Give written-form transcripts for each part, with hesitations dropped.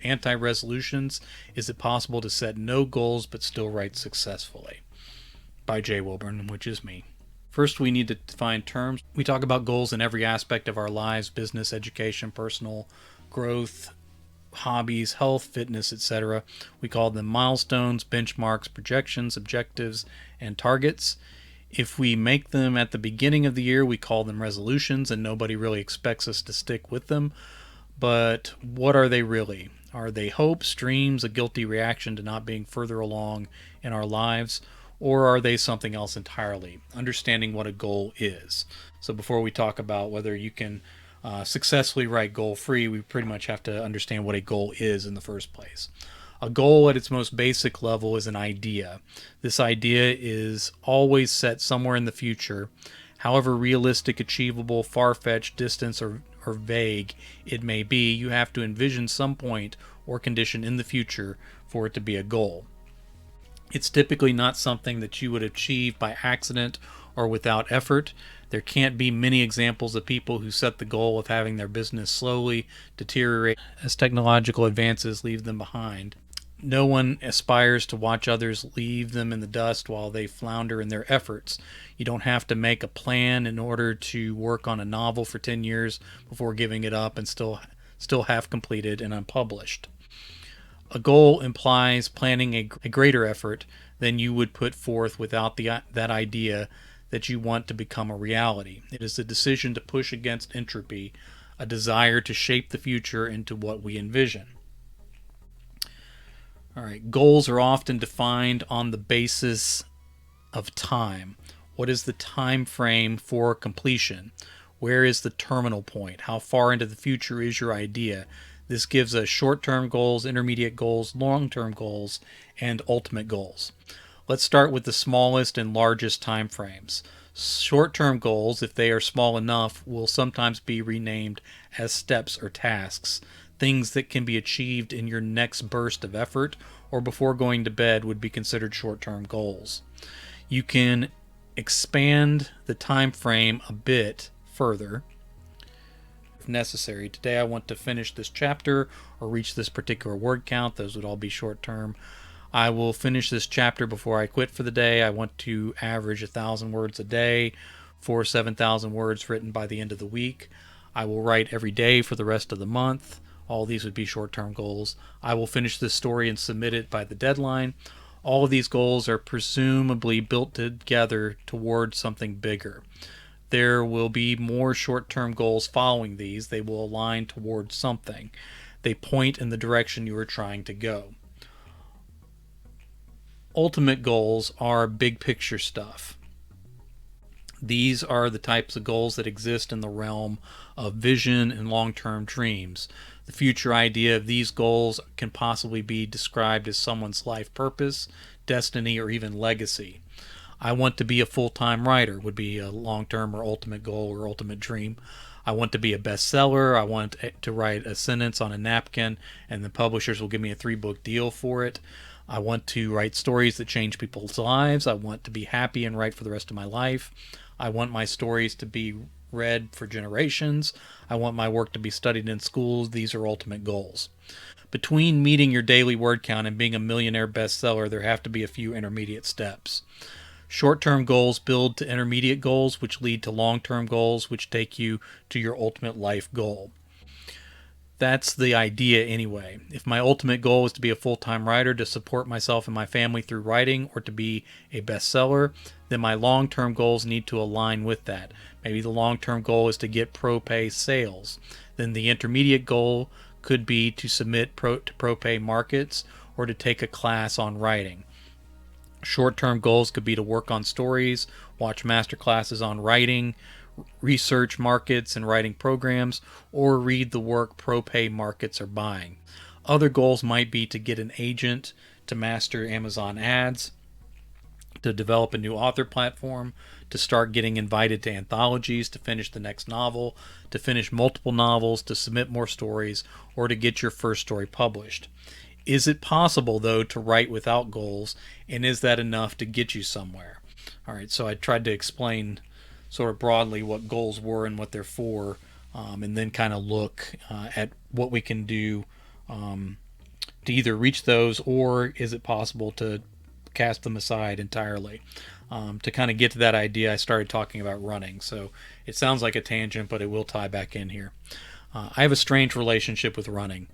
Anti-resolutions. Is it possible to set no goals but still write successfully? By J. Wilburn, which is me. First, we need to define terms. We talk about goals in every aspect of our lives: business, education, personal growth, hobbies, health, fitness, etc. We call them milestones, benchmarks, projections, objectives, and targets. If we make them at the beginning of the year, we call them resolutions, and nobody really expects us to stick with them. But what are they really? Are they hopes, dreams, a guilty reaction to not being further along in our lives? Or are they something else entirely? Understanding what a goal is. So before we talk about whether you can successfully write goal free, we pretty much have to understand what a goal is in the first place. A goal at its most basic level is an idea. This idea is always set somewhere in the future. However realistic, achievable, far-fetched, distant, or vague it may be, you have to envision some point or condition in the future for it to be a goal. It's typically not something that you would achieve by accident or without effort. There can't be many examples of people who set the goal of having their business slowly deteriorate as technological advances leave them behind. No one aspires to watch others leave them in the dust while they flounder in their efforts. You don't have to make a plan in order to work on a novel for 10 years before giving it up and still half completed and unpublished. A goal implies planning a greater effort than you would put forth without that idea that you want to become a reality. It is a decision to push against entropy, a desire to shape the future into what we envision. All right, goals are often defined on the basis of time. What is the time frame for completion? Where is the terminal point? How far into the future is your idea? This gives us short-term goals, intermediate goals, long-term goals, and ultimate goals. Let's start with the smallest and largest time frames. Short-term goals, if they are small enough, will sometimes be renamed as steps or tasks. Things that can be achieved in your next burst of effort or before going to bed would be considered short-term goals. You can expand the time frame a bit further if necessary. Today I want to finish this chapter or reach this particular word count. Those would all be short-term. I will finish this chapter before I quit for the day. I want to average 1,000 words a day for 7,000 words written by the end of the week. I will write every day for the rest of the month. All these would be short-term goals. I will finish this story and submit it by the deadline. All of these goals are presumably built together towards something bigger. There will be more short-term goals following these. They will align towards something. They point in the direction you are trying to go. Ultimate goals are big picture stuff. These are the types of goals that exist in the realm of vision and long-term dreams. The future idea of these goals can possibly be described as someone's life purpose, destiny, or even legacy. I want to be a full-time writer would be a long-term or ultimate goal or ultimate dream. I want to be a bestseller. I want to write a sentence on a napkin and the publishers will give me a 3-book deal for it. I want to write stories that change people's lives. I want to be happy and write for the rest of my life. I want my stories to be read for generations. I want my work to be studied in schools. These are ultimate goals. Between meeting your daily word count and being a millionaire bestseller, there have to be a few intermediate steps. Short-term goals build to intermediate goals, which lead to long-term goals, which take you to your ultimate life goal. That's the idea anyway. If my ultimate goal is to be a full-time writer, to support myself and my family through writing, or to be a bestseller, then my long-term goals need to align with that. Maybe the long-term goal is to get pro-pay sales. Then the intermediate goal could be to submit to pro-pay markets or to take a class on writing. Short-term goals could be to work on stories, watch master classes on writing, research markets and writing programs, or read the work pro-pay markets are buying. Other goals might be to get an agent, to master Amazon ads, to develop a new author platform, to start getting invited to anthologies, to finish the next novel, to finish multiple novels, to submit more stories, or to get your first story published. Is it possible, though, to write without goals, and is that enough to get you somewhere? All right, so I tried to explain sort of broadly what goals were and what they're for, and then kind of look at what we can do to either reach those, or is it possible to cast them aside entirely? To kind of get to that idea, I started talking about running. So it sounds like a tangent, but it will tie back in here. I have a strange relationship with running.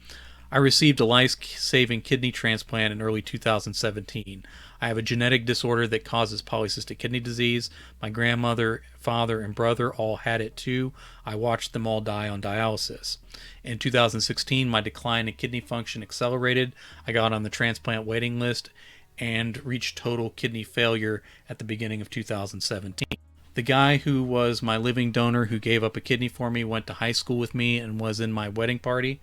I received a life-saving kidney transplant in early 2017. I have a genetic disorder that causes polycystic kidney disease. My grandmother, father, and brother all had it too. I watched them all die on dialysis. In 2016, my decline in kidney function accelerated. I got on the transplant waiting list and reached total kidney failure at the beginning of 2017. The guy who was my living donor who gave up a kidney for me went to high school with me and was in my wedding party.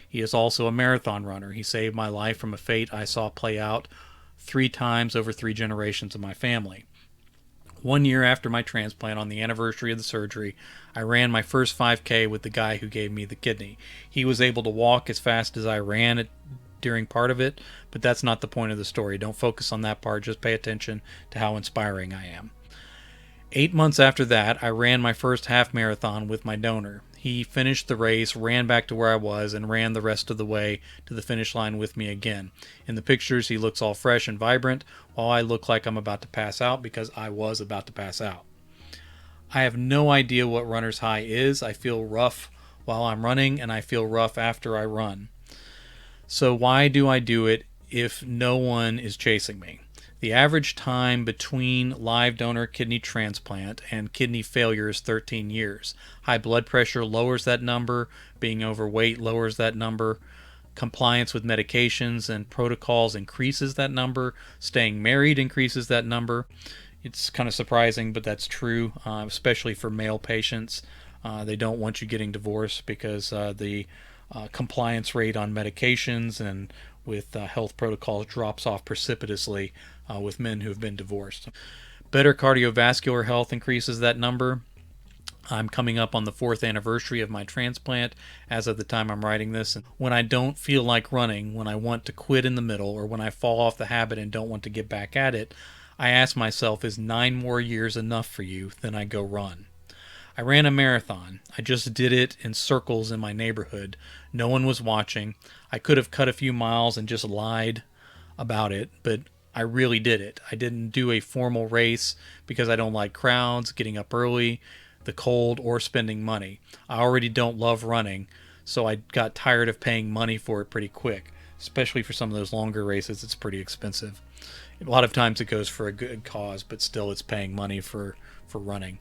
He is also a marathon runner. He saved my life from a fate I saw play out 3 times over 3 generations of my family. 1 year after my transplant, on the anniversary of the surgery, I ran my first 5K with the guy who gave me the kidney. He was able to walk as fast as I ran it during part of it, but that's not the point of the story. Don't focus on that part. Just pay attention to how inspiring I am. 8 months after that, I ran my first half marathon with my donor. He finished the race, ran back to where I was, and ran the rest of the way to the finish line with me again. In the pictures, he looks all fresh and vibrant, while I look like I'm about to pass out, because I was about to pass out. I have no idea what runner's high is. I feel rough while I'm running, and I feel rough after I run. So why do I do it if no one is chasing me? The average time between live donor kidney transplant and kidney failure is 13 years. High blood pressure lowers that number. Being overweight lowers that number. Compliance with medications and protocols increases that number. Staying married increases that number. It's kind of surprising, but that's true, especially for male patients. They don't want you getting divorced because the compliance rate on medications and with health protocols drops off precipitously with men who have been divorced. Better cardiovascular health increases that number. I'm coming up on the 4th anniversary of my transplant as of the time I'm writing this. And when I don't feel like running, when I want to quit in the middle, or when I fall off the habit and don't want to get back at it, I ask myself, is 9 more years enough for you? Then I go run. I ran a marathon. I just did it in circles in my neighborhood. No one was watching. I could have cut a few miles and just lied about it, but I really did it. I didn't do a formal race because I don't like crowds, getting up early, the cold, or spending money. I already don't love running, so I got tired of paying money for it pretty quick. Especially for some of those longer races, it's pretty expensive. A lot of times it goes for a good cause, but still it's paying money for running.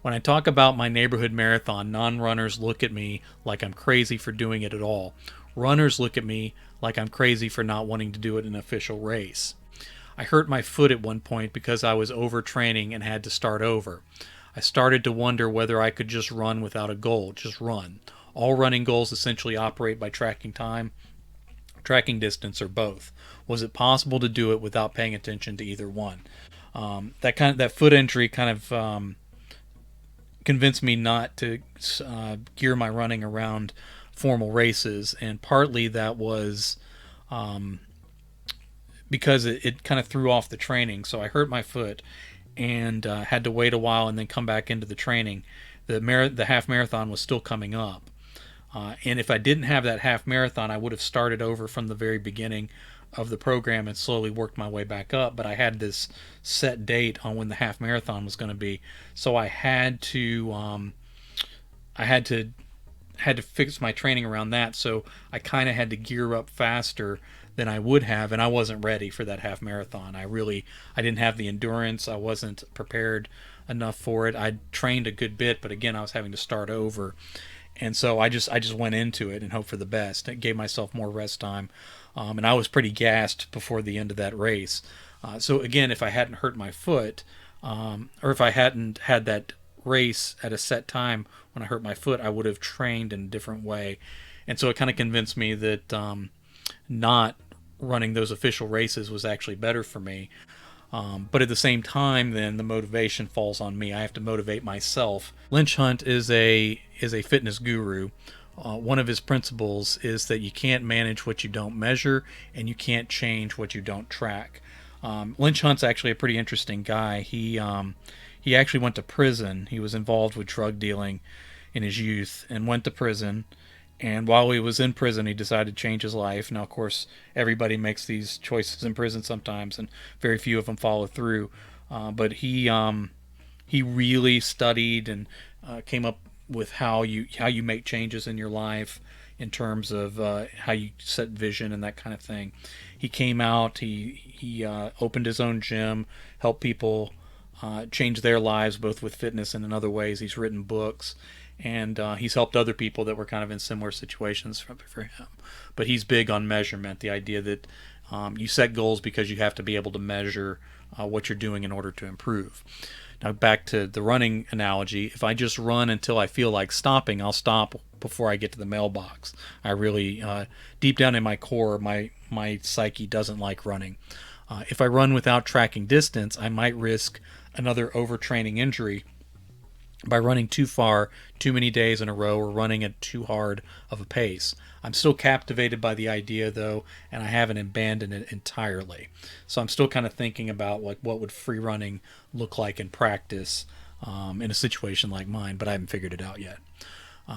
When I talk about my neighborhood marathon, non-runners look at me like I'm crazy for doing it at all. Runners look at me like I'm crazy for not wanting to do it in an official race. I hurt my foot at one point because I was overtraining and had to start over. I started to wonder whether I could just run without a goal, just run. All running goals essentially operate by tracking time, tracking distance, or both. Was it possible to do it without paying attention to either one? That foot injury kind of convinced me not to gear my running around formal races, and partly that was because it kind of threw off the training. So I hurt my foot and had to wait a while and then come back into the training. The half marathon was still coming up, and if I didn't have that half marathon, I would have started over from the very beginning of the program and slowly worked my way back up. But I had this set date on when the half marathon was going to be, so I had to fix my training around that. So I kind of had to gear up faster than I would have, and I wasn't ready for that half marathon. I didn't have the endurance. I wasn't prepared enough for it. I trained a good bit, but again, I was having to start over. And so I just went into it and hoped for the best. It gave myself more rest time. And I was pretty gassed before the end of that race. So again, if I hadn't hurt my foot, or if I hadn't had that race at a set time when I hurt my foot, I would have trained in a different way. And so it kind of convinced me that not running those official races was actually better for me. But at the same time, then the motivation falls on me. I have to motivate myself. Lynch Hunt is a fitness guru. One of his principles is that you can't manage what you don't measure, and you can't change what you don't track. Lynch Hunt's actually a pretty interesting guy. He actually went to prison. He was involved with drug dealing in his youth and went to prison And while he was in prison, he decided to change his life. Now, of course, everybody makes these choices in prison sometimes, and very few of them follow through. But he really studied and came up with how you make changes in your life in terms of how you set vision and that kind of thing. He came out. He opened his own gym, helped people change their lives both with fitness and in other ways. He's written books, and he's helped other people that were kind of in similar situations for him. But he's big on measurement, the idea that you set goals because you have to be able to measure what you're doing in order to improve. Now, back to the running analogy, if I just run until I feel like stopping, I'll stop before I get to the mailbox. I really, deep down in my core, my psyche doesn't like running. If I run without tracking distance, I might risk another overtraining injury by running too far, too many days in a row, or running at too hard of a pace. I'm still captivated by the idea, though, and I haven't abandoned it entirely. So I'm still kind of thinking about like what would free running look like in practice in a situation like mine, but I haven't figured it out yet.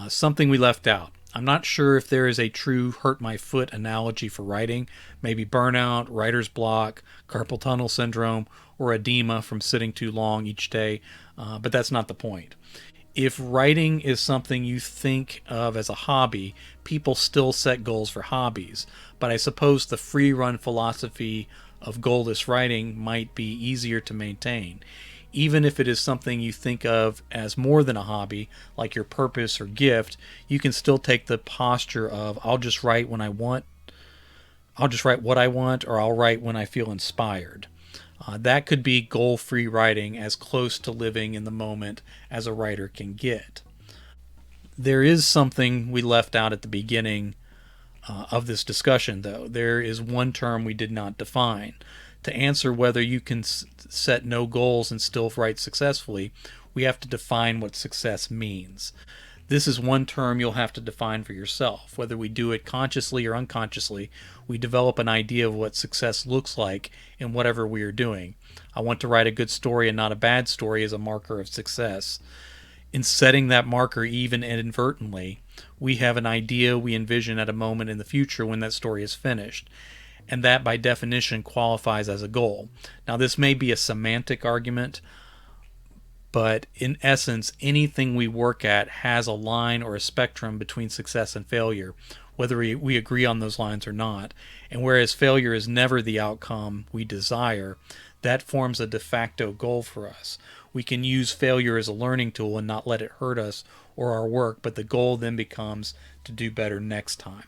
Something we left out. I'm not sure if there is a true hurt my foot analogy for writing, maybe burnout, writer's block, carpal tunnel syndrome, or edema from sitting too long each day, but that's not the point. If writing is something you think of as a hobby, people still set goals for hobbies, but I suppose the free run philosophy of goalless writing might be easier to maintain. Even if it is something you think of as more than a hobby, like your purpose or gift, you can still take the posture of I'll just write when I want, I'll just write what I want, or I'll write when I feel inspired. That could be goal-free writing, as close to living in the moment as a writer can get. There is something we left out at the beginning of this discussion, though. There is one term we did not define. To answer whether you can set no goals and still write successfully, we have to define what success means. This is one term you'll have to define for yourself. Whether we do it consciously or unconsciously, we develop an idea of what success looks like in whatever we are doing. I want to write a good story and not a bad story as a marker of success. In setting that marker even inadvertently, we have an idea we envision at a moment in the future when that story is finished, and that by definition qualifies as a goal. Now, this may be a semantic argument, but in essence, anything we work at has a line or a spectrum between success and failure, whether we agree on those lines or not. And whereas failure is never the outcome we desire, that forms a de facto goal for us. We can use failure as a learning tool and not let it hurt us or our work, but the goal then becomes to do better next time.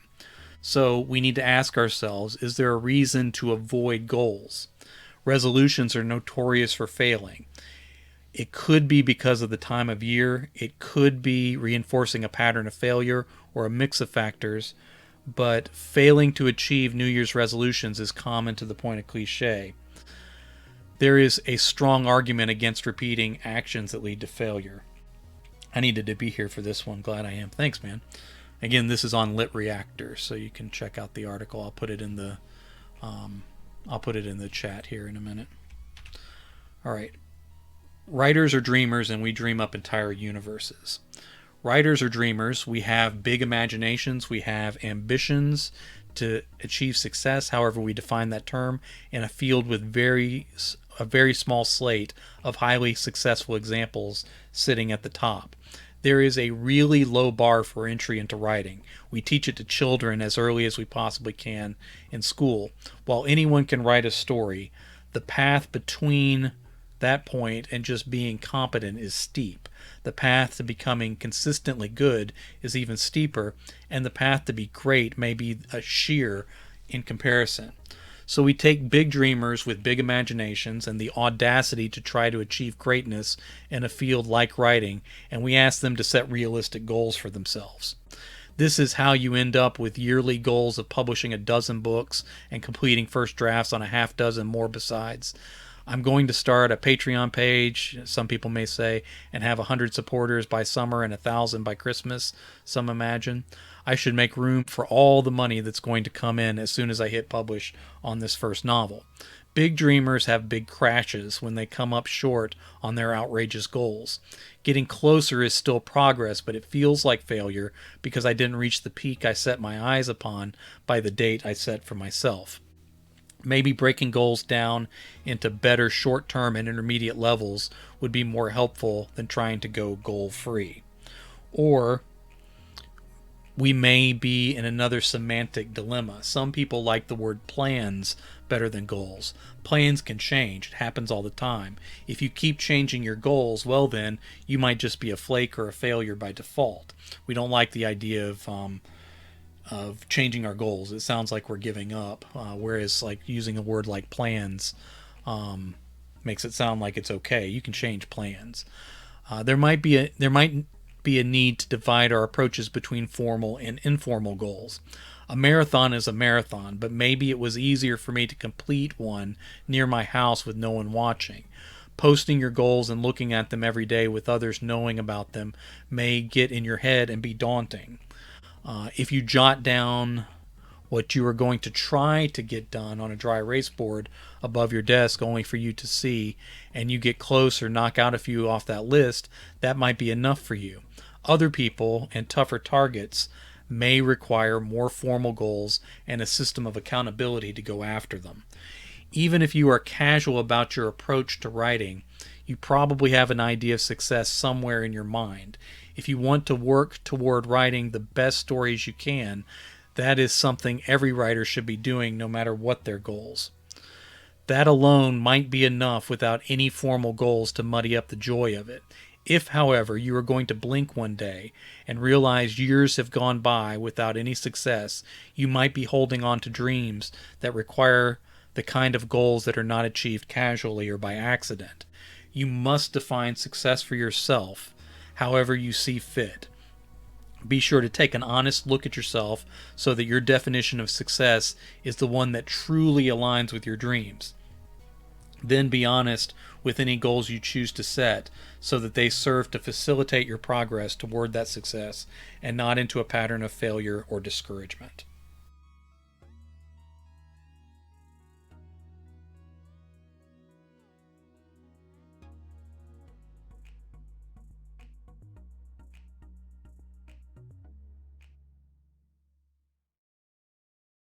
So we need to ask ourselves, is there a reason to avoid goals? Resolutions are notorious for failing. It could be because of the time of year. It could be reinforcing a pattern of failure or a mix of factors. But failing to achieve New Year's resolutions is common to the point of cliche. There is a strong argument against repeating actions that lead to failure. I needed to be here for this one. Glad I am. Thanks, man. Again, this is on LitReactor, so you can check out the article. I'll put it in the chat here in a minute. All right. Writers are dreamers, and we dream up entire universes. Writers are dreamers. We have big imaginations. We have ambitions to achieve success, however we define that term, in a field with a very small slate of highly successful examples sitting at the top. There is a really low bar for entry into writing. We teach it to children as early as we possibly can in school. While anyone can write a story, the path between that point and just being competent is steep. The path to becoming consistently good is even steeper, and the path to be great may be a sheer in comparison. So we take big dreamers with big imaginations and the audacity to try to achieve greatness in a field like writing, and we ask them to set realistic goals for themselves. This is how you end up with yearly goals of publishing a dozen books and completing first drafts on a half dozen more besides. I'm going to start a Patreon page, some people may say, and have 100 supporters by summer and 1,000 by Christmas, some imagine. I should make room for all the money that's going to come in as soon as I hit publish on this first novel. Big dreamers have big crashes when they come up short on their outrageous goals. Getting closer is still progress, but it feels like failure because I didn't reach the peak I set my eyes upon by the date I set for myself. Maybe breaking goals down into better short-term and intermediate levels would be more helpful than trying to go goal-free. Or we may be in another semantic dilemma. Some people like the word plans better than goals. Plans can change. It happens all the time. If you keep changing your goals, well then, you might just be a flake or a failure by default. We don't like the idea of changing our goals. It sounds like we're giving up, whereas like using a word like plans makes it sound like it's okay. You can change plans. There might be a need to divide our approaches between formal and informal goals. A marathon is a marathon, but maybe it was easier for me to complete one near my house with no one watching. Posting your goals and looking at them every day with others knowing about them may get in your head and be daunting. If you jot down what you are going to try to get done on a dry erase board above your desk only for you to see, and you get close or knock out a few off that list, that might be enough for you. Other people and tougher targets may require more formal goals and a system of accountability to go after them. Even if you are casual about your approach to writing, you probably have an idea of success somewhere in your mind. If you want to work toward writing the best stories you can, that is something every writer should be doing no matter what their goals. That alone might be enough without any formal goals to muddy up the joy of it. If, however, you are going to blink one day and realize years have gone by without any success, you might be holding on to dreams that require the kind of goals that are not achieved casually or by accident. You must define success for yourself, however you see fit. Be sure to take an honest look at yourself so that your definition of success is the one that truly aligns with your dreams. Then be honest with any goals you choose to set so that they serve to facilitate your progress toward that success and not into a pattern of failure or discouragement.